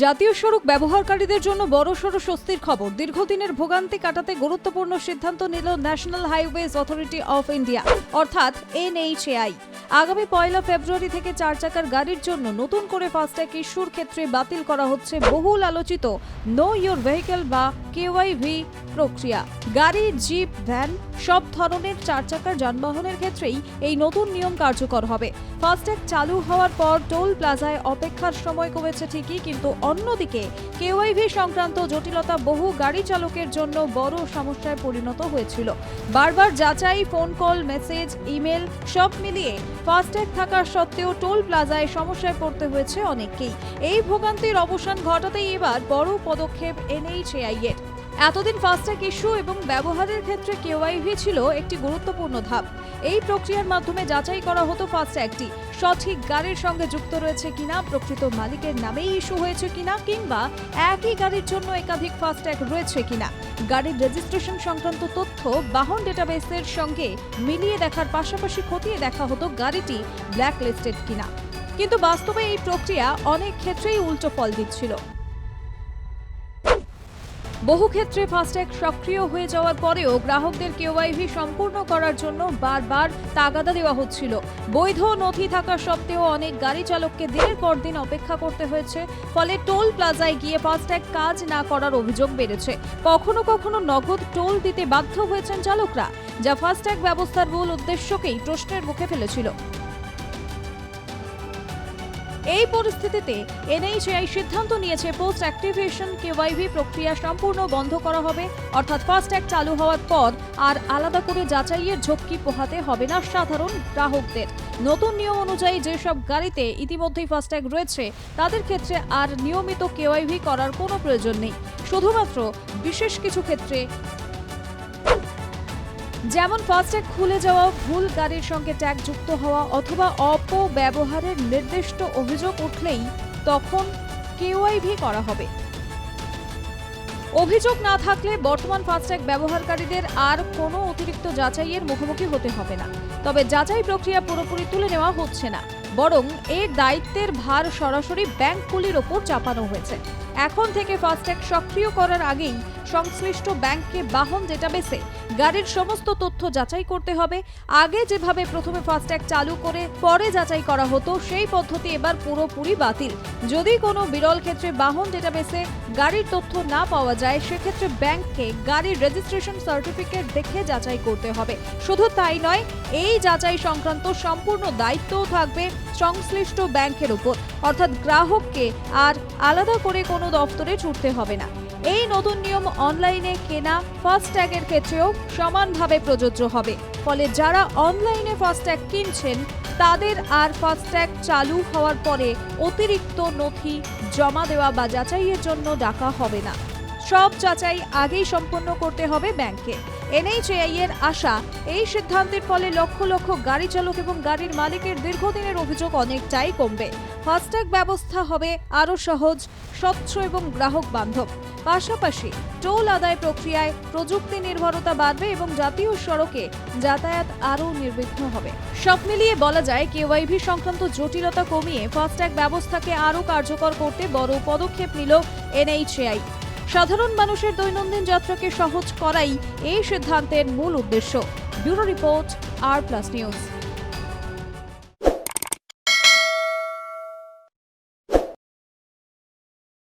জাতীয় সড়ক ব্যবহারকারীদের জন্য বড়সড় স্বস্তির খবর। দীর্ঘদিনের ভোগান্তি কাটাতে গুরুত্বপূর্ণ সিদ্ধান্ত নিল national highways authority of India অর্থাৎ NHAI। আগামী 1 ফেব্রুয়ারি থেকে 4 চাকার গাড়ির জন্য নতুন করে ফাস্ট্যাগ ইস্যুর ক্ষেত্রে বাতিল করা হচ্ছে বহুল আলোচিত নো ইউর ভেহিকল বা KYV প্রক্রিয়া। গাড়ি, জিপ, ভ্যান সব ধরনের 4 চাকার যানবাহনের ক্ষেত্রেই এই নতুন নিয়ম কার্যকর হবে। ফাস্ট্যাগ চালু হওয়ার পর টোল প্লাজায় অপেক্ষার সময় কমেছে ঠিকই, কিন্তু অন্যদিকে KYV সংক্রান্ত জটিলতা বহু গাড়ি চালকের জন্য বড় সমস্যায় পরিণত হয়েছিল। বারবার যাচাই, ফোন কল, মেসেজ, ইমেল সব মিলিয়ে ফাস্ট্যাগ থাকা সত্ত্বেও টোল প্লাজায় সমস্যায় পড়তে হয়েছে অনেককেই। এই ভোগান্তির অবসান ঘটাতেই এবার বড় পদক্ষেপ NHAI এর। এতদিন ফাস্ট্যাগ ইস্যু এবং ব্যবহারের ক্ষেত্রে KYV ছিল একটি গুরুত্বপূর্ণ ধাপ। এই প্রক্রিয়ার মাধ্যমে যাচাই করা হতো ফাস্ট্যাগটি সঠিক গাড়ির সঙ্গে যুক্ত রয়েছে কিনা, প্রকৃত মালিকের নামেই ইস্যু হয়েছে কিনা, কিংবা একই গাড়ির জন্য একাধিক ফাস্ট্যাগ রয়েছে কিনা। গাড়ির রেজিস্ট্রেশন সংক্রান্ত তথ্য বাহন ডেটাবেসের সঙ্গে মিলিয়ে দেখার পাশাপাশি খতিয়ে দেখা হতো গাড়িটি ব্ল্যাকলিস্টেড কিনা। কিন্তু বাস্তবে এই প্রক্রিয়া অনেক ক্ষেত্রেই উল্টো ফল দিচ্ছিল। বহু ক্ষেত্রে ফাস্ট্যাগ সক্রিয় হয়ে যাওয়ার পরেও গ্রাহকদের KYV সম্পূর্ণ করার জন্য বারবার তাগাদা দেওয়া হচ্ছিল। বৈধ নথি থাকা সত্ত্বেও অনেক গাড়ি চালককে দিনের পর দিন অপেক্ষা করতে হয়েছে। ফলে টোল প্লাজায় গিয়ে ফাস্ট্যাগ কাজ না করার অভিযোগ বেড়েছে। কখনো কখনো নগদ টোল দিতে বাধ্য হয়েছেন চালকরা, যা ফাস্ট্যাগ ব্যবস্থার মূল উদ্দেশ্যকেই প্রশ্নের মুখে ফেলেছিল। এই পরিস্থিতিতে NHAI সিদ্ধান্ত নিয়েছে পোস্ট অ্যাক্টিভেশন KYV প্রক্রিয়া সম্পূর্ণ বন্ধ করা হবে, অর্থাৎ ফাস্ট্যাগ চালু হওয়ার পর আর আলাদা করে যাচাইয়ের ঝক্কি পোহাতে হবে না সাধারণ গ্রাহকদের। নতুন নিয়ম অনুযায়ী যেসব গাড়িতে ইতিমধ্যেই ফাস্ট্যাগ রয়েছে তাদের ক্ষেত্রে আর নিয়মিত KYV করার কোনো প্রয়োজন নেই। শুধুমাত্র বিশেষ কিছু ক্ষেত্রে, যেমন ফাস্ট্যাগ খুলে যাওয়া, ভুল গাড়ির সঙ্গে ট্যাগ যুক্ত হওয়া অথবা অপব্যবহারের নির্দিষ্ট অভিযোগ উঠলেই তখন KYV করা হবে। অভিযোগ না থাকলে বর্তমান ফাস্ট্যাগ ব্যবহারকারীদের আর কোনো অতিরিক্ত যাচাইয়ের মুখোমুখি হতে হবে না। তবে যাচাই প্রক্রিয়া পুরোপুরি তুলে নেওয়া হচ্ছে না, বরং এর দায়িত্বের ভার সরাসরি ব্যাংকগুলির ওপর চাপানো হয়েছে। এখন থেকে ফাস্ট্যাগ সক্রিয় করার আগেই সংশ্লিষ্ট ব্যাংককে বাহন ডেটাবেসে গাড়ির সমস্ত তথ্য যাচাই করতে হবে। আগে যেভাবে প্রথমে ফাস্ট্যাগ চালু করে পরে যাচাই করা হতো, সেই পদ্ধতি এবার পুরোপুরি বাতিল। যদি কোনো বিরল ক্ষেত্রে বাহন ডেটাবেসে গাড়ির তথ্য না পাওয়া যায়, সেক্ষেত্রে ব্যাংককে গাড়ির রেজিস্ট্রেশন সার্টিফিকেট দেখে যাচাই করতে হবে। শুধু তাই নয়, এই যাচাই সংক্রান্ত সম্পূর্ণ দায়িত্বও থাকবে সংশ্লিষ্ট ব্যাংকের উপর, অর্থাৎ গ্রাহককে আর আলাদা করে কোনো দপ্তরে ছুটতে হবে না। এই নতুন নিয়ম অনলাইনে কেনা ফাস্ট্যাগের ক্ষেত্রেও সমানভাবে প্রযোজ্য হবে। ফলে যারা অনলাইনে ফাস্ট্যাগ কিনছেন তাদের আর ফাস্ট্যাগ চালু হওয়ার পরে অতিরিক্ত নথি জমা দেওয়া বা যাচাইয়ের জন্য ডাকা হবে না। সব যাচাই আগেই সম্পন্ন করতে হবে ব্যাংকে। NHAI এর আশা, এই সিদ্ধান্তের ফলে লক্ষ লক্ষ গাড়ি চালক এবং গাড়ির মালিকের দীর্ঘদিনের অভিযোগ অনেকটাই কমবে। ফাস্ট্যাগ ব্যবস্থা হবে আরও সহজ, স্বচ্ছ এবং গ্রাহক বান্ধব। পাশাপাশি টোল আদায় প্রক্রিয়ায় প্রযুক্তি নির্ভরতা বাড়বে এবং জাতীয় সড়কে যাতায়াত আরও নির্বিঘ্ন হবে। সব মিলিয়ে বলা যায়, KYV সংক্রান্ত জটিলতা কমিয়ে ফাস্ট্যাগ ব্যবস্থাকে আরও কার্যকর করতে বড় পদক্ষেপ নিল NHAI। সাধারণ মানুষের দৈনন্দিন যাত্রাকে সহজ করাই এই সিদ্ধান্তের মূল উদ্দেশ্য। Bureau report, R+ news.